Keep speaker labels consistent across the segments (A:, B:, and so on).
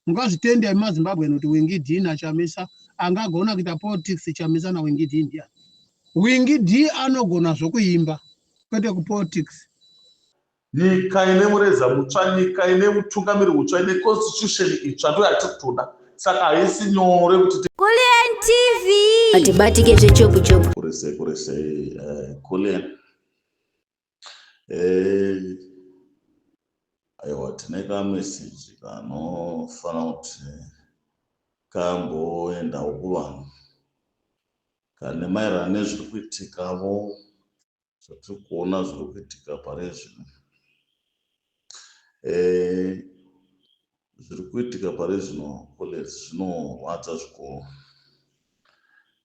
A: mukazvitenda emazimbabwe kuti Wingy D chamisa angagona kuita politics chamisa na Wingy D ndiani. Wingy D anogona zvokuimba kwete kupolitics.
B: Nyika ine mureza mutsva, nyika ine mutungamiri mutsva, ine constitution itsva ndo yatiri kutoda. Saka haisi nyore kuti
C: Kulian TV atibatike zvechobu
B: kurese Kulian. Aiwa, tine kamesiji kanofana kuti kamboendawo kuvanhu kane maererano nezviri kuitikavo, zvatiri kuona zviri kuitika pare zvino. Zviri kuitika pare zvino zvinorwadza zvikuru,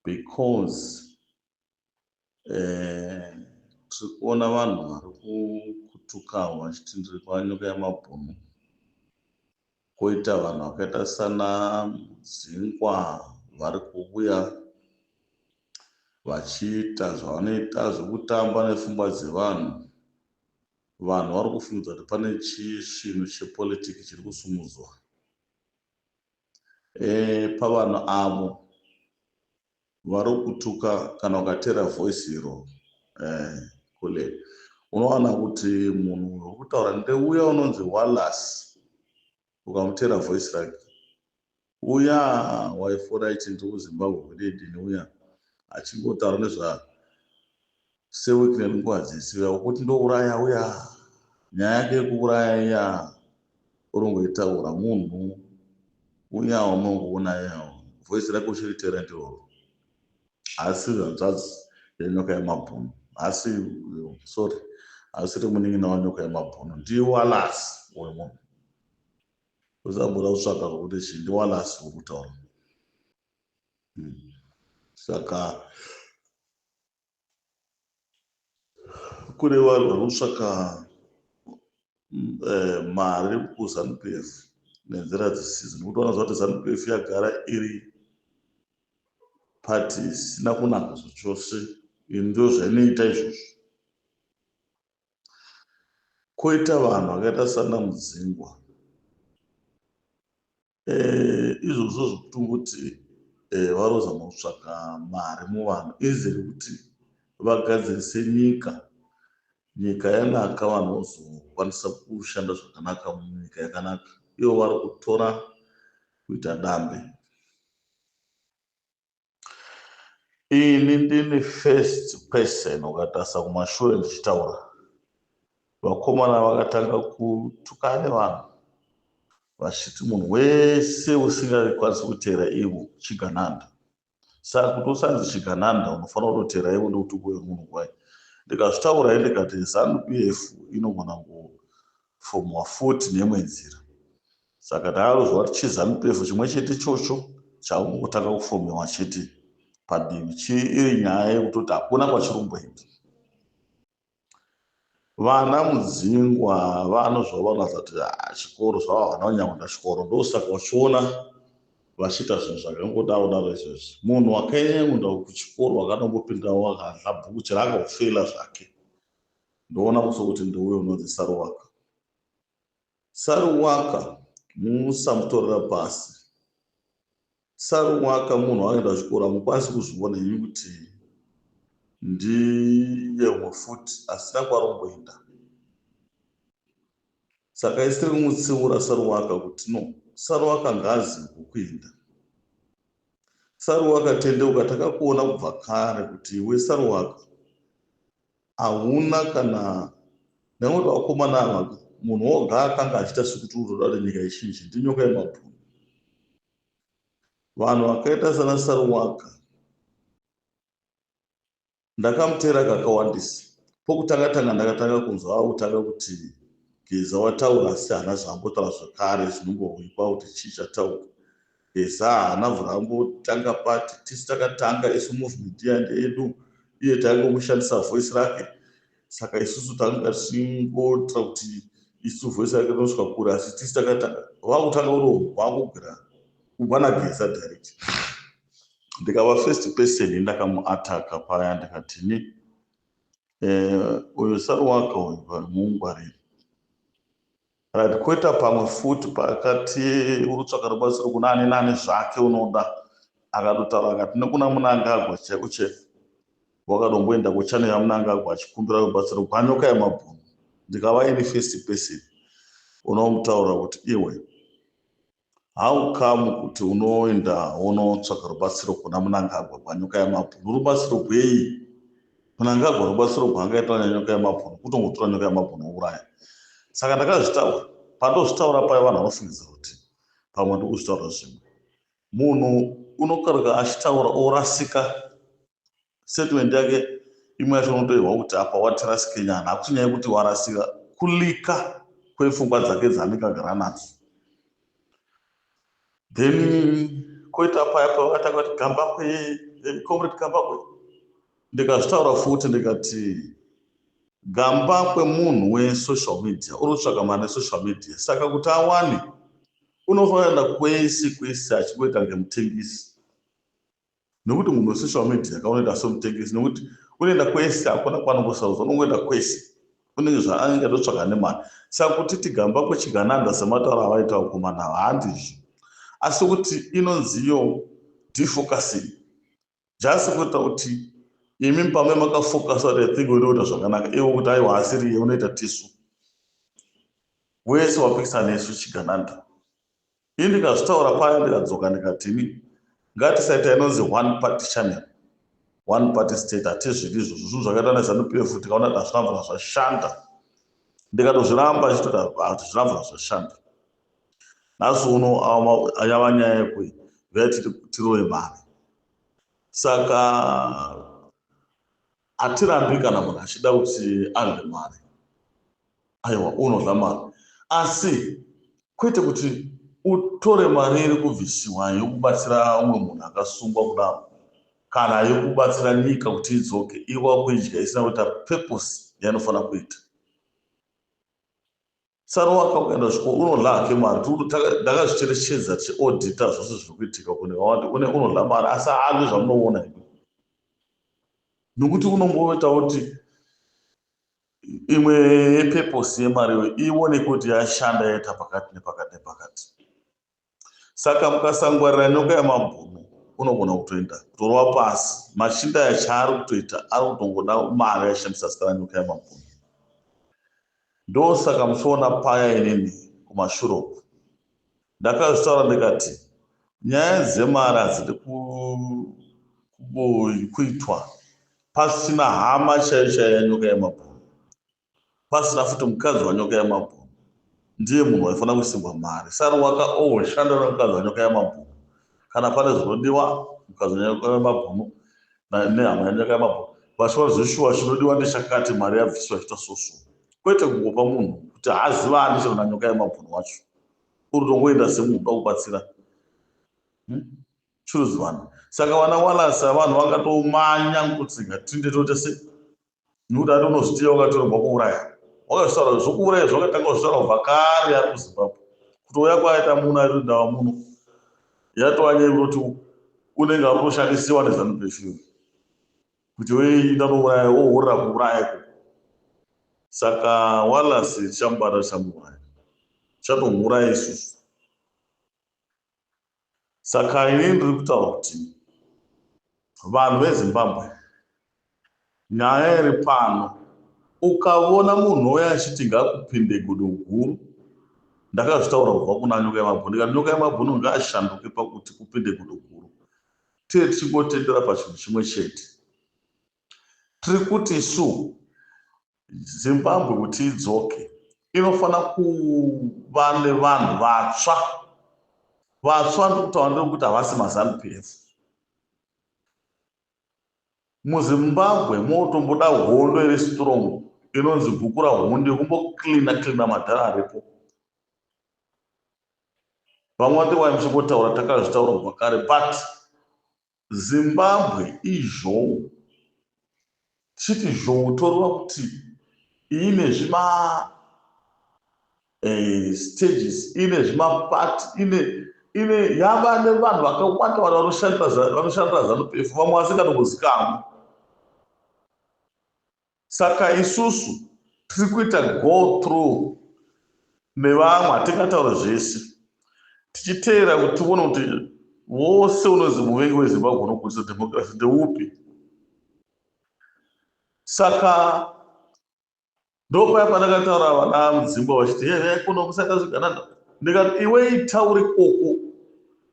B: because tiri kuona vanhu vari kutukawo vachiti ndiri kwanyika yamabhunu. Koita vanhu vakaita sana Mudzingwa vari kuuya vachiita zvavanoita zvokutamba nepfungwa dzevanhu. Vanhu vari kufunga kuti pane chinhu chepolitiki chiri kusumudzwa. Pavanhu avo vari kutuka, kana ukatera voice iro kule unowana kuti munhu uri kutaura ndeuya unonzi Wallace, ukamutera voice rake, uya waifora ichi ndiri kuZimbabwe kudini, uya achingotaura nezva sewiki nenguva dzese kuti ndouraya uya, nyaya yake yekuuraya iya urongoitaura munhu uya wamunongoona iya voice rake uchiritera ndiro. Asi hanzvadzi yenyoka yamabhunu, asi rimunin'ina wanyoka yamabhunu ndiWallace uyu munhu. Usamboda kutsvaka kuti chii, ndiWallace uri kutaura. Saka kune vanhu vari kutsvaka mari kuZANU-PF nenzira dzisidzo, nekuti vanoziva kuti ZANU-PF yagara iri pati isina kunaka zvachose. Ndio zvainoita izvozvo. Koita vanhu vakaita sana Mudzingwa, izvozvo zvikuti kuti vari kuzama kutsvaka mari muvanhu izere kuti vagadzirise nyika yanaka, vanhu vozokwanisa kushanda zvakanaka munyika yakanaka. Ivo vari kutora kuita dambe. Ini ndini first person ukatarisa kumashure ndichitaura, vakomana vakatanga kutukana vanhu vachiti munhu wese usingakwanisi kutera ivo chigananda. Saka kuti usanzi chigananda unofanira kutotera ivo ndokuti uwe munhu kwai. Ndikazvitaura ndikati ZANU-PF inogona kufomwa 40 neimwe nzira. Saka taarozwa kuti chiZANU-PF chimwe chete chocho chakutanga kufomewa chete padivi iri nyaya yekutoti hakuna kwachirumboenda. Vana Mudzingwa vanozvavanoza kuti chikoro zvavo havana kunyangoda chikoro, ndosaka vachiona vachiita zvinhu zvakangodaro izvozvi. Munhu wakanyanya kuchikoro akanombopindawo akadla bhuku chero akafeila zvake, ndoona kuti ndouyo unonzi Saruwaka. Saruwaka musamutorera pasi. Saruwaka munhu akaenda kuchikoro hamukwanisi kuzviona imi kuti ndiye umwe futi asina kwaromboenda. Saka isiri kumutsiura Saruwaka kuti no, Saruwaka ngaazive kukuenda. Saruwaka tendeuka, takakuona kubva kare kuti iwe Saruwaka hauna kana nekuti vakomana ava munhu woga akanga achiita sekuti uroda kuti nyika izhinji ndinyoka yamabhunu. Vanhu vakaita sana Saruwaka ndakamutera kakawandisa. Pokutanga ndakatanga kunzwa akutanga kuti Geza wataura asi hana zvaambotaura zvakare zvinongohwikwa kuti chii chataura. Geza haana zvambotanga pati, tisu takatanga isu movement yedu, iye tangomushandisa voice rake. Saka isusu tanga tisingotra kuti isu voice rake rinosvika kure, asi tisu takatanga. Vakutanga vakugara kubva naGeza direct. Ndikava first person ndakamuataka paya ndikatini uyu Saruwaka uyu mungwarire. right, koita pamwe futi pakati urutsvaka rubatsiro kuna ani nani zvake unoda akadotaura akati nekuna Munangagwa chaiko chete wakadomboenda kuchannel yaMunangagwa achikumbira rubatsiro kwanyoka yemabhunu. Ndikava ini first person unomutaura kuti iwe how come kuti unoenda unotsvaka rubatsiro kuna Munangagwa kwanyoka yemabhunu? Rubatsiro rwei? Munangagwa rubatsiro rwaangaita nyoka yemabhunu kutongotora nyoka yemabhunu uraya. Saka ndakazvitaura, pandozvitaura paya vanhu vanofungidza kuti pamwe ndikuzvitaura zvimwe. Munhu unokaruka achitaura orasika statement yake imwe yacho unotoirwa kuti apa watirasike nyana, hakuchinyaya kuti warasika, kulika kwepfungwa dzake dzaanenge agara nadzo. Then koita paya pavakatanga kuti Gambakwe, comrade Gambakwe, ndikazvitaura futi ndikati Gambakwe munhu wesocial media, unotsvaga mari nesocial media, saka kuti awane unofanira kwese kwese achikuita ngemutengesi. Nokuti munhu wesocial media kaunoita somutengesi, nokuti unoenda kwese hakuna kwaanombosauza, unongoenda kwese unenge zvaanenge adotsvaga nemari. Saka kuti Gambakwe chigananda sematauro avaita ukomana handizvo, asi kuti inonziyo defocusing, just kuita kuti imi pamwe makafocuswa kuti thingo inoita zvakanaka, iwo kuti aiwa asiri iye unoita tisu, wese wapikisana nesu chigananda. Ini ndikazvitaura paya ndikadzoka ndikatini ngatisaita inonzi one party channel, one party state, hatizvidi izvozvo. Zvinhu zvakaita neZANU-PF tikaona kuti hazvina zvashanda, ndikatozviramba achitoti hazvina zvashanda. Nhasi uno yava nyaya yekui vaititi tirove mari. Saka hatirambi kana munhu achida kuti arwe mari, aiwa unodla mari, asi kwete kuti utore mari iri kubvisiwa yokubatsira umwe munhu akasungwa kudaro, kana yokubatsira nyika kuti idzoke iwa kuidya isina kuita purpose yainofanira kuita. Saruwaka ukaenda zviko unodla hake mari. Ndakazvicherechedza tichiaudita zvose zviri kuitika kune wati unodla mari asi haadi zvamunoona imi, nokuti unomboita kuti imwe yepurpose yemari ione kuti yashanda yaita pakati nepakati nepakati. Saka mukasangwarira nyoka yemabhunu unogona kutoenda kutorwa pasi. Machinda yachaari kutoita ari kutongoda mari yashandisa zita ranyoka yemabhunu. Ndosaka muchiona paya inini kumashure ndakazvitaura ndikati nyaya dzemari hadzidi kuitwa pasina hama chaiyo chaiyo yanyoka yemabhunu, pasina futi mukadzi wanyoka yemabhunu. Ndiye munhu waifanira kuisirwa mari. Saruwaka oshanda nomukadzi wanyoka yemabhunu. Kana pane zvinodiwa mukadzi wanyoka yemabhunu nehama yanyoka yemabhunu, vachiva zveshuwa chinodiwa ndechakati, mari yabviswa ichita soso. Kwete kungopa munhu kuti haazivani chero nanyoka yemabhunu wacho, uri tongoenda semunhu unoda kubatsira chiruzivana. Saka vana Wallace vanhu vangatomanya kuti ngatinde totese, nokuti ati unozvitiva wakatorerwa kuuraya. Wakazvitaura zvokuuraya zvakatanga kuzvitaura kubva kare ari kuZimbabwe. Kutouya kwaita muno ari ndava muno yatova nyaya kuti unenge ari kushandisiwa neZANU-PF kuti weida nouraya wohurira kuuraya. Saka Wallace chambara chamuuraya chatomuuraya isusu. Saka ini ndiri kutaura kuti vanhu veZimbabwe, nyaya iri pano, ukaona munhu uya achiti ngakupinde gudo guru, ndakazvitaura kubva kuna nyoka yemabhunu ndikati nyoka yemabhunu ngaashanduke pakuti kupinde gudo guru. Tiri tichingotendera pachinhu chimwe chete, tiri kuti isu Zimbabwe kuti idzoke inofanira kuva nevanhu vatsva. Vatsva ndikutaura ndiri kuti havasi maZANU-PF. MuZimbabwe motomboda hondo iri strong inonzi Gukura Hunde kumboklina madhara aripo. Vamwe vati vaimushingotaura takazvitaura kubva kare, but Zimbabwe izvou tichiti zhou toreva kuti ine zvima stages, ine zvimapati, ine yava nevanhu vakawanda vanoshandira ZANU-PF, vamwe vasingatombozikamwa. Saka isusu tiri kuita go through nevamwe hatingataura zvese tichiteera kuti tione kuti wose unozi muvengi weZimbabwe unogutsa democracy ndeupi. Saka ndopaya pandakataura vana mudzimba vachiti kuno kusaka zvigananda ndikati iwe itaure koko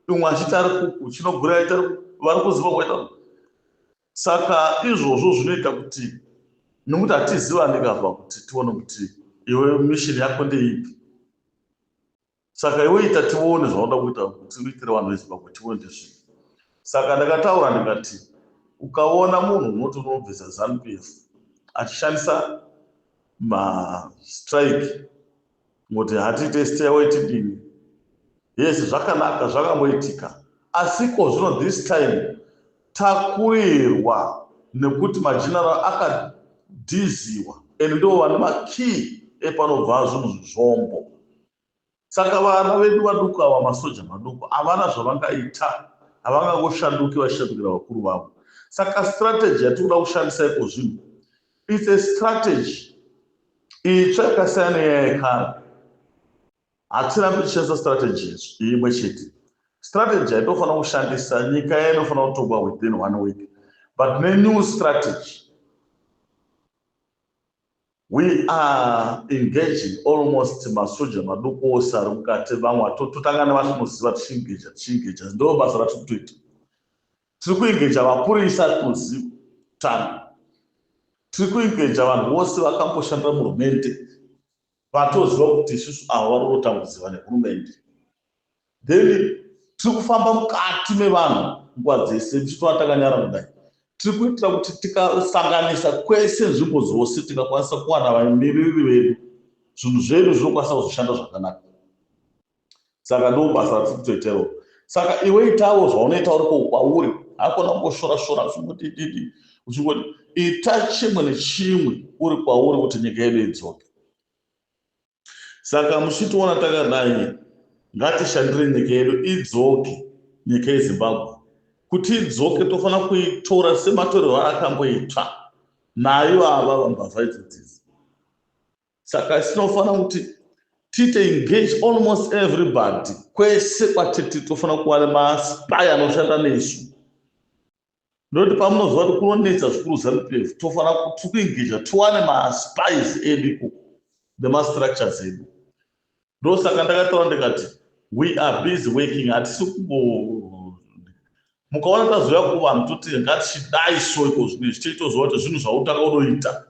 B: umwe achiti ari kuku chinogura ita vari kuZimbabwe ita. Saka izvozvo zvinoita kuti nokuti hatizivani kapa kuti tione kuti iwe mishini yako ndeipi. Saka iwe ita tione zvaunoda kuita kuti uitire vanhu veZimbabwe tione ndezvii. Saka ndakataura ndikati ukaona munhu unoti unobvisa ZANU-PF achishandisa mastrike kuti hatiite stairway tidini, yes zvakanaka zvakamboitika, asiko zvino this time takurirwa nekuti mageneral akadhiziwa ende ndo vane makey epanobva zvinhu zvombo. Saka vana vedu vaduku ava masoja maduku havana zvavangaita, havangangoshanduki vachishandukira vakuru vavo. Saka strategy yatinoda kushandisa iko zvinhu it's a strategy itsva yakasiyana neyayekare. Hatirambi tichishandisa strategy imwe chete. Strategy yaitofanira kushandisa nyika yedu inofanira kutongwa within 1 week, but nenew strategy we are engaging almost masoja maduku ose ari mukati, vamwe totanga nevanoziva tichingeja ndo basa ratiri kutoita. Tiri kuengeja mapurisa tinoziva tano, tiri kuengeja vanhu vose vakamboshandira muhurumende vatoziva kuti isusu ava vari kutambudziwa nehurumende. Then tiri kufamba mukati mevanhu nguva dzese tichitovatanganyara kudai. Tiri kuitira kuti tikasanganisa kwese nzvimbo dzose tikakwanisa kuwana vamiriri vedu, zvinhu zvedu zvinokwanisa kuzoshanda zvakanaka. Saka ndo basa ratiri kutoitero. Saka iwe itawo zvaunoita uri kwauri, hakuna kungoshora-shora uchingoti ita chimwe nechimwe uri kwauri kuti nyika yedu idzoke. Saka muchitoona takadai ngatishandire nyika yedu idzoke, nyika yeZimbabwe. Kuti idzoke tofanira kuitora sematorero akamboitwa nayo ava mbavha idzodzidzi. Saka sinofanira kuti tite engage almost everybody, kwese kwatiti tofanira kuva nemaspai anoshanda nesu. Noti pamunozwa kuti kunonetsa zvikuru ZANU-PF tofanira kuti kuengeja tiwane maspies edu ikoko nemastructures edu. Ndo saka ndakataura ndikati we are busy working. Hatisi mukaona tazouya kuvanhu toti ngatichidai so iko zvinezvi tichitoziva kuti zvinhu zvautanga unoita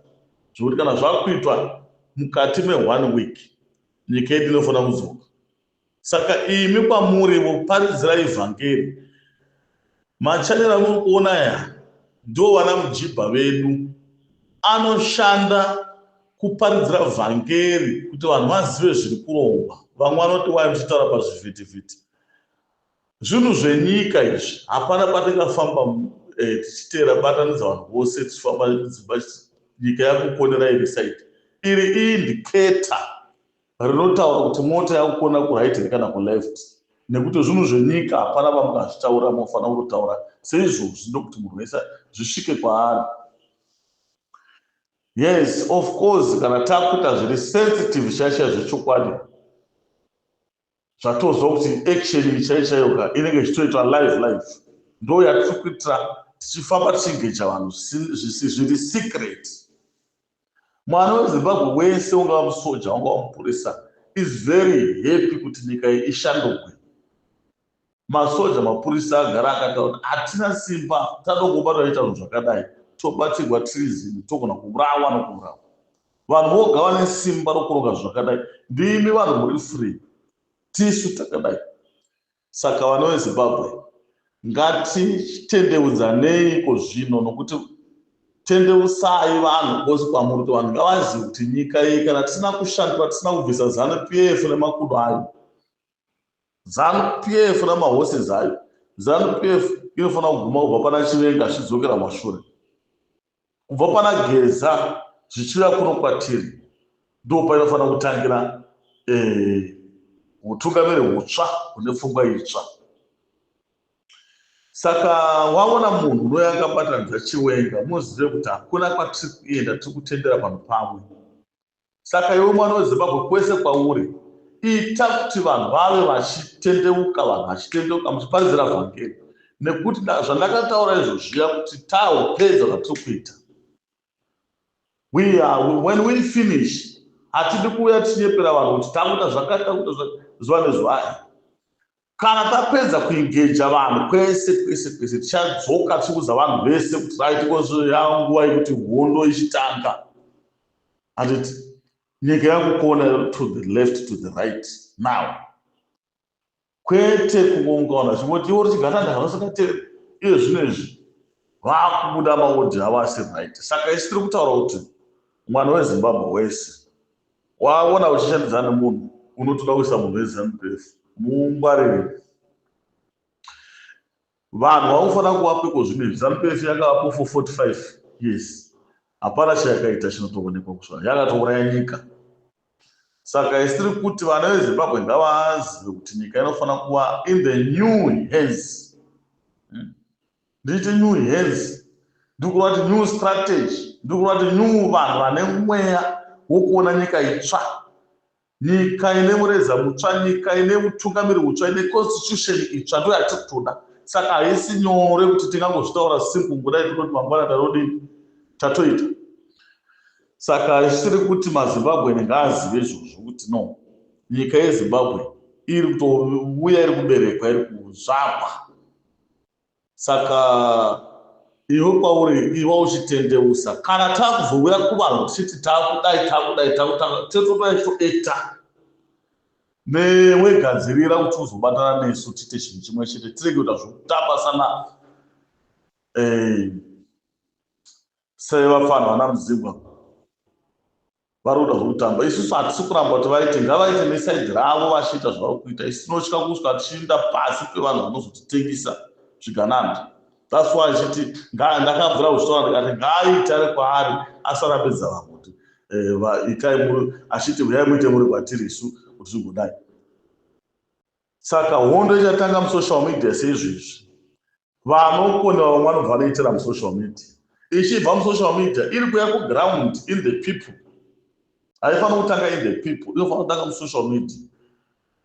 B: zvokuti kana zvakuitwa mukati me1 week nyika yedu inofanira kudzoka. Saka imi kwamuri muparidzira ivhangeri, machanera amuri kuona aya ndo vana mujibha vedu anoshanda kuparidzira vhangeri kuti vanhu vazive zviri kurongwa. Vamwe vanoti wai muchitaura pazvivhitivhiti. Zvinhu zvenyika izvi hapana patingafamba tichiteera batanidza vanhu vose tichifamba nyika yakukonera iri side. Iri indicata rinotaura kuti mota yakukona kuright kana kuleft, nekuti zvinhu zvenyika hapana pamungazvitaura mofanira kutotaura seizvozvi ndokuti munhu wese zvisvike kwaari. Yes, of course, kana takuita zviri sensitive chaicha zvechokwadi zvatozwa kuti action chaichayoka inenge ichitoitwa live ndo yatiri kuitira tichifamba tichingeja vanhu zviri secret. Mwana weZimbabwe wese ungava musoja ungava mupurisa is very happy kuti nyika iyi ishandurwe. Masoja mapurisa agara akataura kuti hatina simba, tatongobatwa ita zvinhu zvakadai, tobatirwa treason, togona kuurawa nokurawa. Vanhu voga vane simba rokuronga zvakadai, ndimi vanhu muri free, tisu takadai. Saka vana veZimbabwe ngatitendeudzanei iko zvino, nokuti tendeusai vanhu vose kwamuri kuti vanhu ngavazive kuti nyika iyi kana tisina kushandura, tisina kubvisa ZANU-PF nemakudo ayo, ZANU-PF namahosesi ayo, ZANU-PF inofanira kuguma kubva pana Chivenga zvichidzokera mashure, kubva pana Geza zvichiuya kuno kwatiri, ndo painofanira kutangira utungamiri hutsva hune pfungwa itsva. Saka waona munhu unoya akabatanidza Chiwenga, muzive kuti hakuna kwatiri kuenda, tiri kutendera panhu pamwe. Saka iwe mwana weZimbabwe kwese kwauri ita kuti vanhu vave vachitendeuka muchiparidzira vhangeri, nekuti zvandakataura izvozviya kuti taupedza zvatiri kuita. When we finish, hatidi kuuya tichinyepera vanhu kuti takuita zvakati zuva nezvaya. Kana tapedza kuengeja vanhu kwese tichadzoka tichiudza vanhu vese kuti yanguva yekuti hondo ichitanga. Handiti nyika yakukona to the left, to the right now. Kwete kungoungana chingoti iwo richigana ndakanosakatera iye zvinezvi vakubuda maodhi avo asi right. Saka isi tiri kutaura kuti mwana weZimbabwe wese waona uchishandidzana nemunhu unotoda kuisa munhu weZANU-PF, mungwarire. Vanhu vakufanira kuvapiko zvinezvi. ZANU-PF yakavapo for 45 years. Hapana chayakaita chinotoonekwa kusvika yakatouraya nyika. Saka isi tiri kuti vana veZimbabwe ngavazive kuti nyika inofanira kuva in the new hands. Nditi new hands, ndikurati new strategy, ndikurati new vanhu vane mweya wokuona nyika itsva, nyika ine mureza mutsva, nyika ine mutungamiri mutsva, ine constitution itsva, ndo yatiri kutoda. Saka haisi nyore kuti tingangozvitaura simple kudai tinoti mangwana tarodini tatoita. Saka isiri kuti maZimbabwe ngaazive izvozvo kuti no, nyika yeZimbabwe iri kutouya, iri kuberekwa, iri kuzvakwa. Saka iwe kwauri iwe uchitendeusa, kana takuzouya kuvanhu tichiti takudai totoita newegadzirira kuti uzobatana nesu tiite chinhu chimwe chete, tirege kuita zvokutamba sana sevafana vana muZimbabwe vari kuda zvokutamba. Isusu hatisi kuramba kuti vaite, ngavaite nesaidhi ravo vachiita zvavari kuita. Isi tinotya kusvika tichiinda pasi pevanhu vanozotitengesa zviganani. That's why chiti ndakabvira kushtaura ndikati ngaaite ari kwaari asarapedza vanhu kuti itai achiti uyai muite muri kwatiri isu kuti zvigodai. Saka hondo ichatanga musocial media seizvizvi. Vanokonewa vamwe vanobva vanoitira musocial media. Ichibva musocial media iri kuya kuground in the people. Haifanira kutanga in the people, inofanira kutanga musocial media.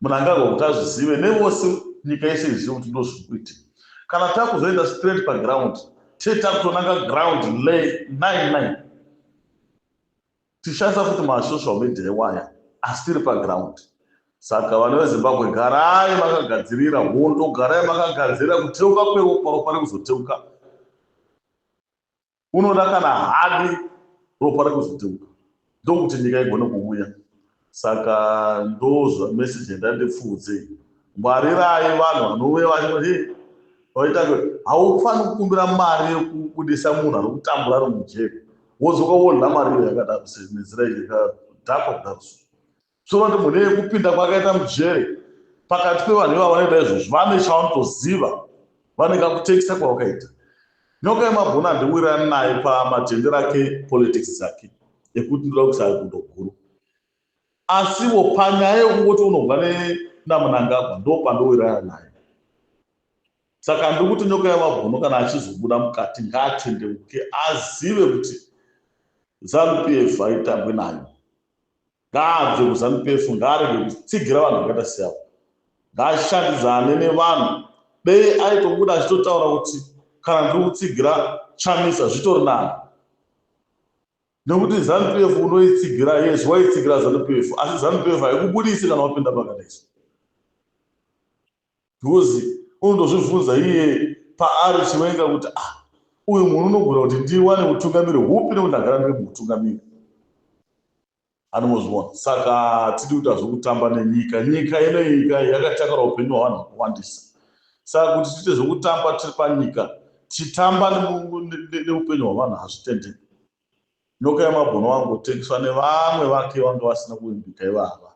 B: Munhu angagwa kuti azvizive nevose nyika yese izive kuti ndo zviri kuitika. Kana takuzoenda straight paground, takutonanga ground 9 tishandisa futi masocial media ewaya asi tiri paground. Saka vana veZimbabwe garai makagadzirira hondo, garai makagadzirira kuteuka kweropa, ropa rekuzoteuka. Unoda kana hadi ropa rekuzoteuka ndokuti nyika igone kuuya. Saka ndozva message yandandipfudze. Ngwarirai vanhu vanouya vachiti haufaniri kukumbira mari yekubudisa munhu ari kutambura ari mujeri wozoka wodla mari yakadaro nenzira yakadhakwa kudaro. Sovati munhu yekupinda kwakaita mujeri pakati pevanhu ivava vanoita izvozvo vane chavanotoziva, vane kakutekisa kwavakaita. Nyoka yeMabhunu handiwirirani naye pamatendero ake politics dzake ekuti ndoda kusaya gundo guru. Asiwo panyaya yekungoti unobva naMnangagwa ndo pandowirirana naye. Saka ndikuti nyoka yeMabhunu kana achizobuda mukati ngaatendeuke, azive kuti ZANU-PF haitambwi nayo. Ngaabve kuZANU-PF, ngaarege kutsigira vanhu vakaita seavo, ngaashandidzane nevanhu. Dei aitobuda achitotaura kuti kana ndiri kutsigira Chamisa zvitori nani, nekuti ZANU-PF unoitsigira, yes waitsigira ZANU-PF, asi ZANU-PF haikubudisi kana wapinda pakadaiso. Because unondozvibvunza iye paari chiwenga kuti uyu munhu unogona kuti ndiwane utungamiri hupi nekuti ndagara ndiri muutungamiri. Anomozviona. Saka tiri kuita zvokutamba nenyika. Nyika inoika yakatakura upenyu hwavanhu vakawandisa. Saka kuti tiite zvokutamba tiri panyika, tichitamba neupenyu hwavanhu hazvitendeki. Nyoka yeMabhunu wangotengeswa nevamwe vake vanga vasina kuimbika ivava.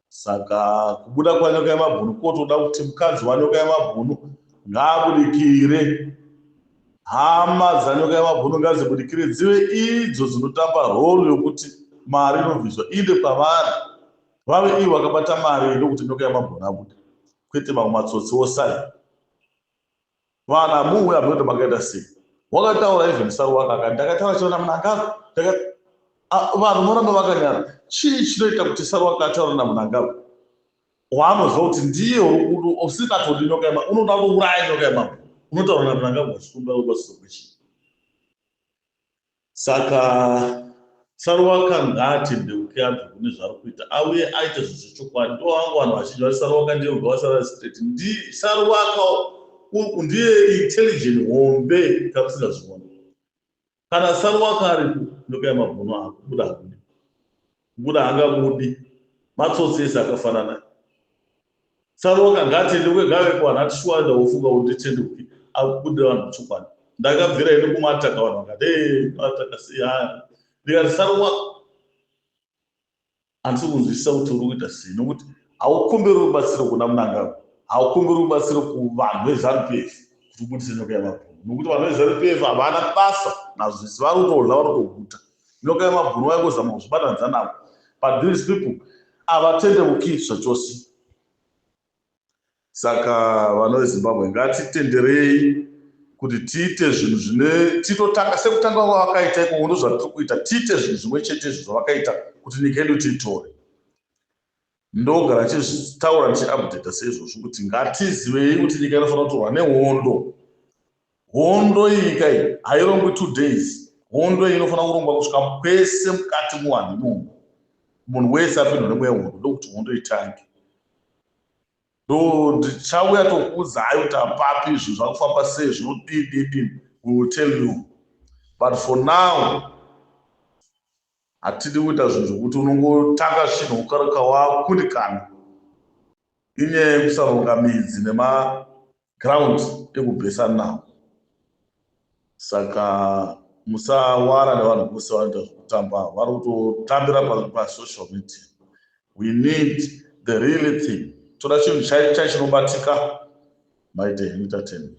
B: Saka kubuda kwanyoka yeMabhunu kotoda kuti mukadzi wanyoka yeMabhunu ngaabudikire. Hama dzanyoka yeMabhunu ngadzibudikire dzive idzo dzinotamba role yokuti mari inobviswa inde kwavari, vave ivo vakabata mari ndokuti nyoka yeMabhunu abude, kwete mamwe matsotsi osai. Vana muwe abinoita makaita sei. Wakataura even Saruwaka akati ndakataura chiona Mnangagwa, vanhu moramba vakanyara. Chii chinoita kuti Saruwaka ataura naMnangagwa? wanozwa kuti ndiye usingatodi nyoka yemabhunu, unoda kuuraya nyoka yemabhunu, unotaura nangagwa chikumba ubasokwechi. Saka Sarwaka ngaatendeuke antu kune zvari kuita, auye aite zvechokwadi. Ndo wangu vanhu vazhinji vari Sarwaka ndiye ubva waSarara State. Sarwaka ndiye intelligent hombe kamusingazviona. Kana Sarwaka aripo, nyoka yemabhunu akubuda hakudi. Kubuda hangabudi. Matsotsi ese akafanana. Sarwaka ngaatendeuke gave kuvanhu ati shuwa ndaofunga kuti nditendeuke akubudira vanhu chokwadi. Ndakabvira ine kumataka vanhu vakati mataka sei ndikati Sarwaka handisi kunzwisisa kuti uri kuita sei, nokuti haukumbiri rubatsiro kuna Mnangagwa, haukumbiri rubatsiro kuvanhu veZANU-PF kuti ubudise nyoka yemabhunu, nokuti vanhu veZANU-PF havana basa nazvisi, vari kutodla vari kutoguta. Nyoka yemabhunu vaingozama kuzvibatanidza navo, but these people havatendeuki zvachose. Saka vanhu veZimbabwe ngatitenderei kuti tiite zvinhu zvine titotanga sekutanga kwavakaita iko ndo zvatiri kuita, tiite zvinhu zvimwe chete zvavakaita kuti nyika yedu tiitore. Ndogara tichitaura tichiupdata seizvozvo kuti ngatizivei kuti nyika inofanira kutorwa nehondo. Hondo iyi nyika iyi hairongwi 2 days. Hondo iyi inofanira kurongwa kusvika kwese mukati muwanhu imomo. Munhu wese apindwa nemweya hondo ndokuti hondo itange. Ndichauya tokuudzai kuti apapi izvi zvakufamba sei zvinodii, we will tell you. But for now, hatidi kuita zvinhu zvokuti unongotanga zvinhu ukaruka wakundikana. Inyaya yekusaronga midzi nemaground ekubhesana nawo. Saka musawara nevanhu vose vanoita zvekutamba vari kutotambira pasocial media. We need the real thing. Toda chinhu chinobatika, my day entertainment.